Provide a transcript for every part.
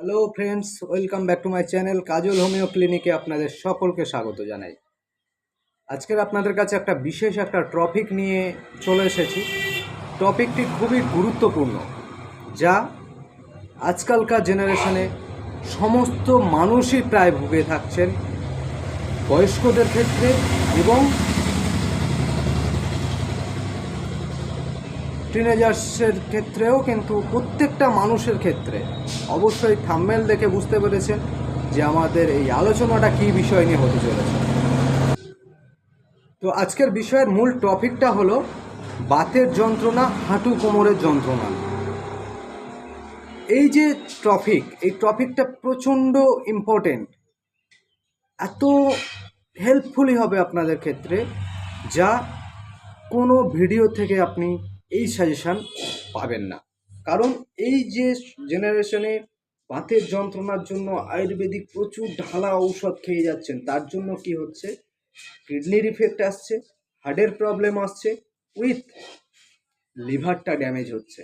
Hello friends, welcome back to my channel Kajal homeo ক্লিনিকে আপনাদের সকলকে স্বাগত জানাই। আজকের আপনাদের কাছে একটা বিশেষ টপিক নিয়ে চলে এসেছি। টপিকটি খুবই গুরুত্বপূর্ণ, যা আজকালকার জেনারেশনে সমস্ত মানুষই প্রায় ভুগে থাকছেন, বয়স্কদের ক্ষেত্রে এবং টিনেজার্সের ক্ষেত্রেও, কিন্তু প্রত্যেকটা মানুষের ক্ষেত্রে। অবশ্যই থাম্বনেল দেখে বুঝতে পেরেছেন যে আমাদের এই আলোচনাটা কী বিষয় নিয়ে হতে চলেছে। তো আজকের বিষয়ের মূল টপিকটা হলো বাতের যন্ত্রণা, হাঁটু কোমরের যন্ত্রণা। এই যে এই টপিকটা প্রচণ্ড ইম্পর্টেন্ট, এত হেল্পফুলি হবে আপনাদের ক্ষেত্রে, যা কোনো ভিডিও থেকে আপনি এই সাজেশান পাবেন না। কারণ এই যে জেনারেশনে বাতের যন্ত্রণার জন্য আয়ুর্বেদিক প্রচুর ঢালা ঔষধ খেয়ে যাচ্ছেন, তার জন্য কি হচ্ছে, কিডনির ইফেক্ট আসছে, হার্টের প্রবলেম আসছে, উইথ লিভারটা ড্যামেজ হচ্ছে।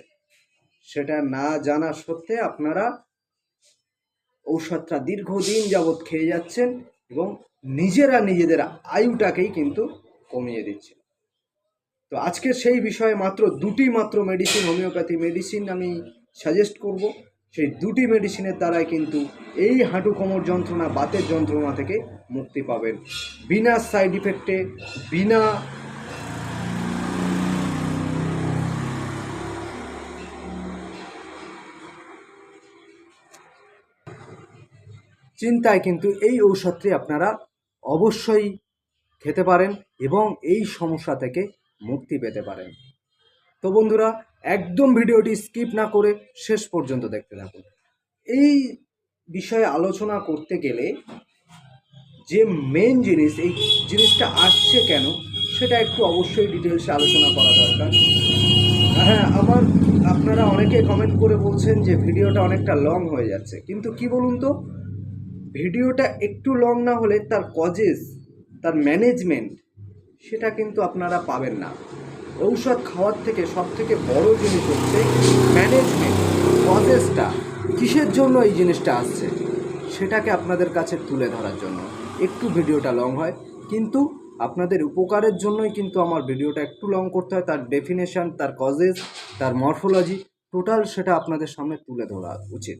সেটা না জানা সত্ত্বে আপনারা ঔষধটা দীর্ঘদিন যাবৎ খেয়ে যাচ্ছেন এবং নিজেদের আয়ুটাকেই কিন্তু কমিয়ে দিচ্ছেন। তো আজকে সেই বিষয়ে মাত্র দুটি মেডিসিন, হোমিওপ্যাথি মেডিসিন আমি সাজেস্ট করব। সেই দুটি মেডিসিনের দ্বারাই কিন্তু এই হাঁটু কোমর যন্ত্রণা, বাতের যন্ত্রণা থেকে মুক্তি পাবেন, বিনা সাইড ইফেক্টে, বিনা চিন্তায় কিন্তু এই ঔষধটি আপনারা অবশ্যই খেতে পারেন এবং এই সমস্যা থেকে মুক্তি পেতে পারেন। তো বন্ধুরা, একদম ভিডিওটি স্কিপ না করে শেষ পর্যন্ত দেখতে থাকুন। এই বিষয়ে আলোচনা করতে গেলে যে মেন জিনিস, এই জিনিসটা আসছে কেন, সেটা একটু অবশ্যই ডিটেলসে আলোচনা করা দরকার। হ্যাঁ, আপনারা অনেকে কমেন্ট করে বলছেন যে ভিডিওটা অনেকটা লং হয়ে যাচ্ছে, কিন্তু কি বলুন তো, ভিডিওটা একটু লং না হলে তার কজেস, তার ম্যানেজমেন্ট, সেটা কিন্তু আপনারা পাবেন না। ঔষধ খাওয়ার থেকে সবথেকে বড় জিনিস হচ্ছে ম্যানেজমেন্ট, কজেসটা কিসের জন্য এই জিনিসটা আসছে, সেটাকে আপনাদের কাছে তুলে ধরার জন্য একটু ভিডিওটা লং হয়। কিন্তু আপনাদের উপকারের জন্যই কিন্তু আমার ভিডিওটা একটু লং করতে হয়। তার ডেফিনেশন, তার কজেস, তার মরফোলজি, টোটাল সেটা আপনাদের সামনে তুলে ধরা উচিত।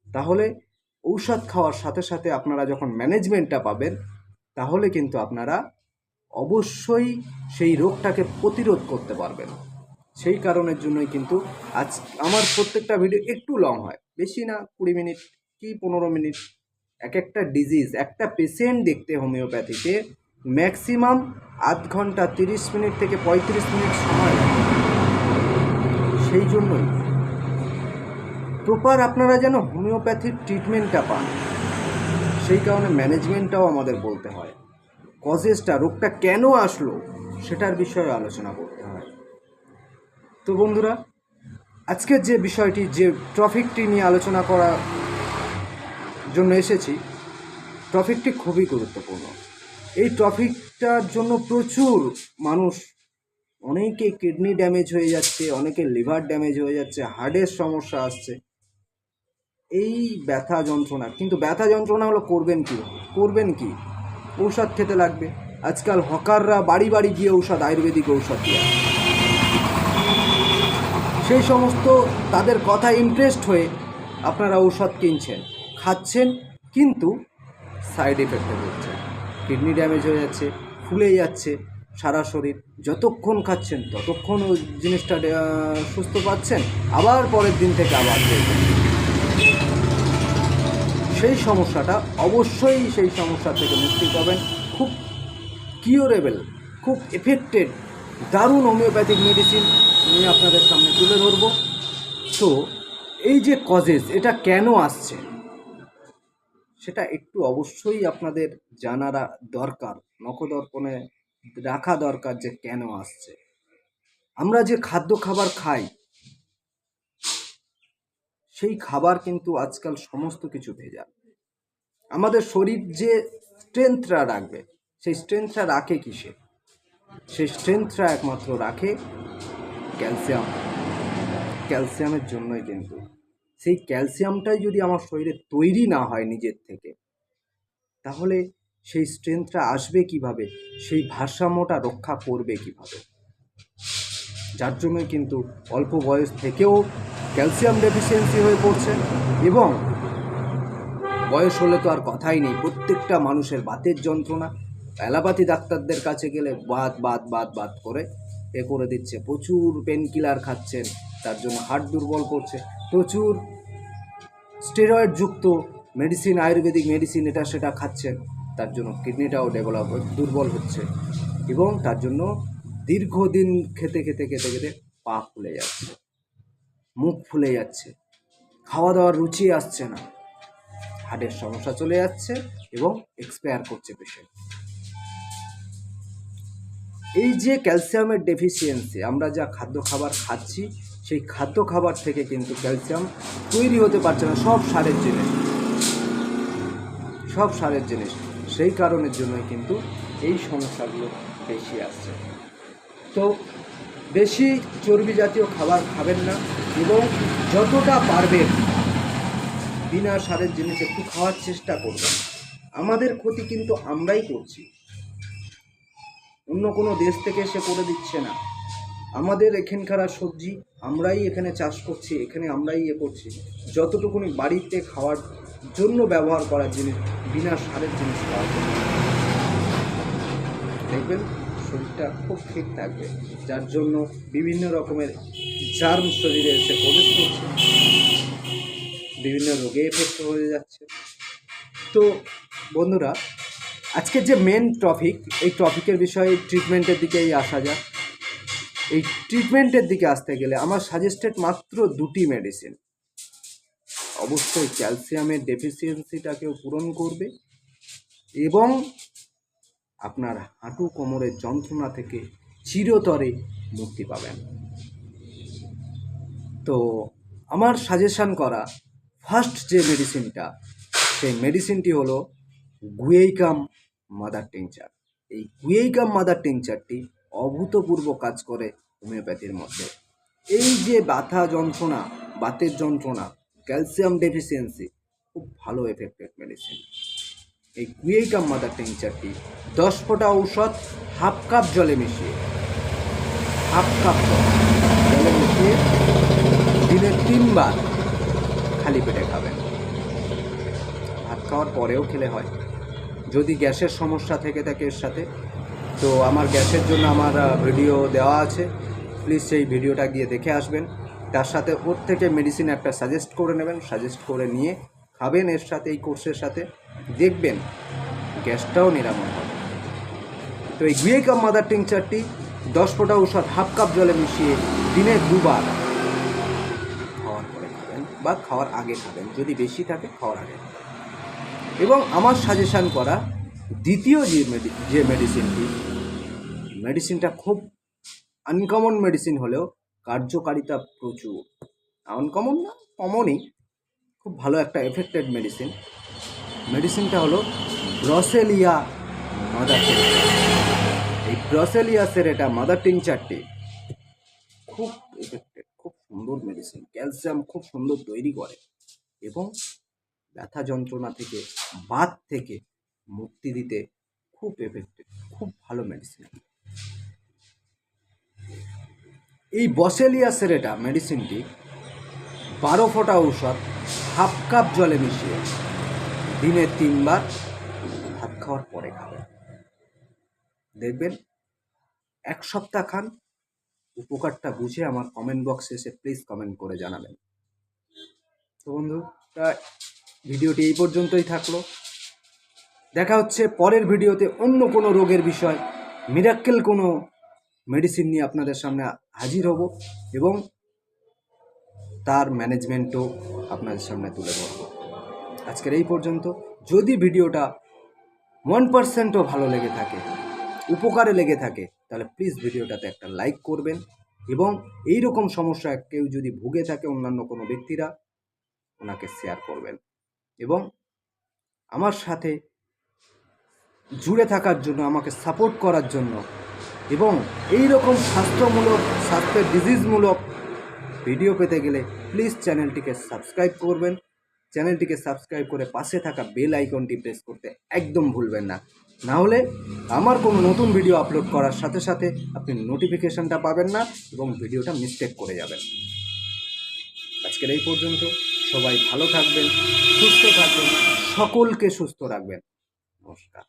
তাহলে ঔষধ খাওয়ার সাথে সাথে আপনারা যখন ম্যানেজমেন্টটা পাবেন, তাহলে কিন্তু আপনারা অবশ্যই সেই রোগটাকে প্রতিরোধ করতে পারবেন। সেই কারণের জন্যই কিন্তু আজ আমার প্রত্যেকটা ভিডিও একটু লং হয়, বেশি না, 20 মিনিট কি 15 মিনিট। একটা ডিজিজ, একটা পেশেন্ট দেখতে হোমিওপ্যাথিতে ম্যাক্সিমাম আধ ঘন্টা, 30 মিনিট থেকে 35 মিনিট সময় লাগে। সেই জন্যই প্রপার আপনারা যেন হোমিওপ্যাথির ট্রিটমেন্টটা পান, সেই কারণে ম্যানেজমেন্টটাও আমাদের বলতে হয়। কজেসটা, রোগটা কেন আসলো, সেটার বিষয়ে আলোচনা করতে হয়। তো বন্ধুরা, আজকের যে বিষয়টি, যে টপিকটি নিয়ে আলোচনা করার জন্য এসেছি, টপিকটি খুবই গুরুত্বপূর্ণ। এই টপিকটার জন্য প্রচুর মানুষ, অনেকে কিডনি ড্যামেজ হয়ে যাচ্ছে, অনেকে লিভার ড্যামেজ হয়ে যাচ্ছে, হার্টের সমস্যা আসছে এই ব্যথা যন্ত্রণা। কিন্তু ব্যথা যন্ত্রণা হলো করবেন কি, ঔষধ খেতে লাগবে। আজকাল হকাররা বাড়ি বাড়ি গিয়ে আয়ুর্বেদিক ঔষধ দিয়ে, সেই সমস্ত তাদের কথা ইন্টারেস্ট হয়ে আপনারা ঔষধ কিনছেন, খাচ্ছেন, কিন্তু সাইড এফেক্টে পড়ছে, কিডনি ড্যামেজ হয়ে যাচ্ছে, ফুলে যাচ্ছে সারা শরীর। যতক্ষণ খাচ্ছেন ততক্ষণ ওই জিনিসটা সুস্থ পাচ্ছেন, আবার পরের দিন থেকে আবার সেই সমস্যাটা, অবশ্যই সেই সমস্যা থেকে মুক্তি পাবেন। খুব কিওরেবল, খুব এফেক্টেড, দারুণ হোমিওপ্যাথিক মেডিসিন আমি আপনাদের সামনে তুলে ধরব। তো এই যে কজেস, এটা কেন আসছে, সেটা একটু অবশ্যই আপনাদের জানারা দরকার, নখদর্পণে রাখা দরকার যে কেন আসছে। আমরা যে খাবার খাই, সেই খাবার কিন্তু আজকাল সমস্ত কিছু ভেজাল। আমাদের শরীর যে স্ট্রেংথটা রাখবে, সেই স্ট্রেংথটা রাখে কিসে? সেই স্ট্রেংথটা একমাত্র রাখে ক্যালসিয়ামের জন্যই কিন্তু। সেই ক্যালসিয়ামটাই যদি আমার শরীরে তৈরি না হয় নিজের থেকে, তাহলে সেই স্ট্রেংথটা আসবে কিভাবে, সেই ভারসাম্যটা রক্ষা করবে কিভাবে? যার জন্যই কিন্তু অল্প বয়স থেকেও ক্যালসিয়াম ডেফিসিয়েন্সি হয়ে পড়ছে, এবং বয়স হলে তো আর কথাই নেই, প্রত্যেকটা মানুষের বাতের যন্ত্রণা। অ্যালোপ্যাথি ডাক্তারদের কাছে গেলে বাত বাত বাত বাত করে করে দিচ্ছে, প্রচুর পেন কিলার খাচ্ছেন, তার জন্য হার্ট দুর্বল করছে, প্রচুর স্টেরয়েড যুক্ত মেডিসিন, আয়ুর্বেদিক মেডিসিন এটা সেটা খাচ্ছেন, তার জন্য কিডনিটাও দুর্বল হচ্ছে, এবং তার জন্য দীর্ঘদিন খেতে খেতে খেতে খেতে পা ফুলে যাচ্ছে, মুখ ফুলে যাচ্ছে, খাওয়া দাওয়ার রুচি আসছে না, হার্টের সমস্যা চলে যাচ্ছে এবং এক্সপায়ার করছে পেশেন্ট। এই যে ক্যালসিয়ামের ডেফিসিয়েন্সি, আমরা যা খাদ্য খাবার খাচ্ছি সেই খাদ্য খাবার থেকে কিন্তু ক্যালসিয়াম তৈরি হতে পারছে না, সব সারের জিনিস। সেই কারণের জন্যই কিন্তু এই সমস্যাগুলো বেশি আসছে। তো বেশি চর্বি জাতীয় খাবার খাবেন না, এবং যতটা পারবেন বিনা সারের জিনিস একটু খাওয়ার চেষ্টা করবেন। আমাদের ক্ষতি কিন্তু আমরাই করছি, অন্য কোনো দেশ থেকে এসে করে দিচ্ছে না। আমাদের এখানকার সবজি আমরাই এখানে চাষ করছি, এখানে আমরাই করছি। যতটুকুনি বাড়িতে খাওয়ার জন্য ব্যবহার করার জিনিস, বিনা সারের জিনিস খাওয়ার জন্য, দেখবেন শরীরটা খুব ঠিক থাকবে। যার জন্য বিভিন্ন রকমের জার্ম শরীরে এসে প্রবেশ করছে, বিভিন্ন রোগে এফেক্ট হয়ে যাচ্ছে। তো বন্ধুরা, আজকের যে মেন টপিক, এই টপিকের বিষয়ে ট্রিটমেন্টের দিকেই আসা যাক। এই ট্রিটমেন্টের দিকে আসতে গেলে আমার সাজেস্টেড মাত্র 2টি মেডিসিন। অবশ্যই ক্যালসিয়ামের ডেফিসিয়েন্সিটাকেও পূরণ করবে, এবং আপনার হাঁটু কোমরের যন্ত্রণা থেকে চিরতরে মুক্তি পাবেন। তো আমার সাজেশন করা ফার্স্ট যে মেডিসিনটা, সেই মেডিসিনটি হলো গুয়েইকাম মাদার টিংচার। এই গুয়েইকাম মাদার টিংচারটি অভূতপূর্ব কাজ করে হোমিওপ্যাথির মধ্যে। এই যে ব্যথা যন্ত্রণা, বাতের যন্ত্রণা, ক্যালসিয়াম ডেফিসিয়েন্সি, খুব ভালো এফেক্টেড মেডিসিন। এই গুয়েইকাম মাদার টিংচারটি 10 ফোঁটা ঔষধ হাফ কাপ জলে মিশিয়ে দিনে 3 বার খালি পেটে খাবেন। ভাত খাওয়ার পরেও খেলে হয়। যদি গ্যাসের সমস্যা থেকে থাকে এর সাথে, তো আমার গ্যাসের জন্য আমার ভিডিও দেওয়া আছে, প্লিজ সেই ভিডিওটা গিয়ে দেখে আসবেন। তার সাথে ওর থেকে মেডিসিন একটা সাজেস্ট করে নেবেন, সাজেস্ট করে নিয়ে খাবেন এর সাথে, এই কোর্সের সাথে, দেখবেন গ্যাসটাও নিরাময় হবে। তো এই গুয়েইকাম মাদার টিংচারটি 10 ফোঁটা ঔষধ হাফ কাপ জলে মিশিয়ে দিনে 2 বার খাওয়ার পরে খাবেন, বা খাওয়ার আগে খাবেন, যদি বেশি থাকে খাওয়ার আগে। এবং আমার সাজেশান করা দ্বিতীয় যে মেডিসিনটা খুব আনকমন মেডিসিন হলেও কার্যকারিতা প্রচুর। আনকমন না, কমনই, খুব ভালো একটা এফেক্টেড মেডিসিনটা হলো ব্রসেলিয়া মাদার টিংচার। এই ব্রসেলিয়া সেরেটা মাদার টিংচারটি খুব এফেক্টেড, খুব সুন্দর মেডিসিন, ক্যালসিয়াম খুব সুন্দর তৈরি করে, এবং ব্যথা যন্ত্রণা থেকে, বাত থেকে মুক্তি দিতে খুব এফেক্টেড, খুব ভালো মেডিসিন। এই ব্রসেলিয়া সেরেটা মেডিসিনটি 12 ফোঁটা ঔষধ হাফ কাপ জলে মিশিয়ে দিনে 3 বার ভাত খাওয়ার পরে খাবেন। দেখবেন 1 সপ্তাহ খান, উপকারটা বুঝে আমার কমেন্ট বক্সে এসে প্লিজ কমেন্ট করে জানাবেন। তো বন্ধুরা, ভিডিওটি এই পর্যন্তই থাকলো। দেখা হচ্ছে পরের ভিডিওতে অন্য কোনো রোগের বিষয়, মিরাক্কেল কোনো মেডিসিন নিয়ে আপনাদের সামনে হাজির হব, এবং তার ম্যানেজমেন্টও আপনাদের সামনে তুলে ধরব। আজকের এই পর্যন্ত। যদি ভিডিওটা 1%ও ভালো লেগে থাকে, উপকারে লেগে থাকে, তাহলে প্লিজ ভিডিওটাতে একটা লাইক করবেন, এবং এই রকম সমস্যা কেউ যদি ভুগে থাকে, অন্যান্য কোনো ব্যক্তিরা, ওনাকে শেয়ার করবেন, এবং আমার সাথে জুড়ে থাকার জন্য, আমাকে সাপোর্ট করার জন্য, এবং এই রকম স্বাস্থ্যের ডিজিজমূলক ভিডিও পেতে গেলে প্লিজ চ্যানেলটিকে সাবস্ক্রাইব করবেন। চ্যানেলটিকে সাবস্ক্রাইব করে পাশে থাকা বেল আইকনটি প্রেস করতে একদম ভুলবেন না। না হলে আমার কোনো নতুন ভিডিও আপলোড করার সাথে সাথে আপনি নোটিফিকেশনটা পাবেন না এবং ভিডিওটা মিস্টেক করে যাবেন। আজকের এই পর্যন্ত। সবাই ভালো থাকবেন, সুস্থ থাকবেন, সকলকে সুস্থ রাখবেন। নমস্কার।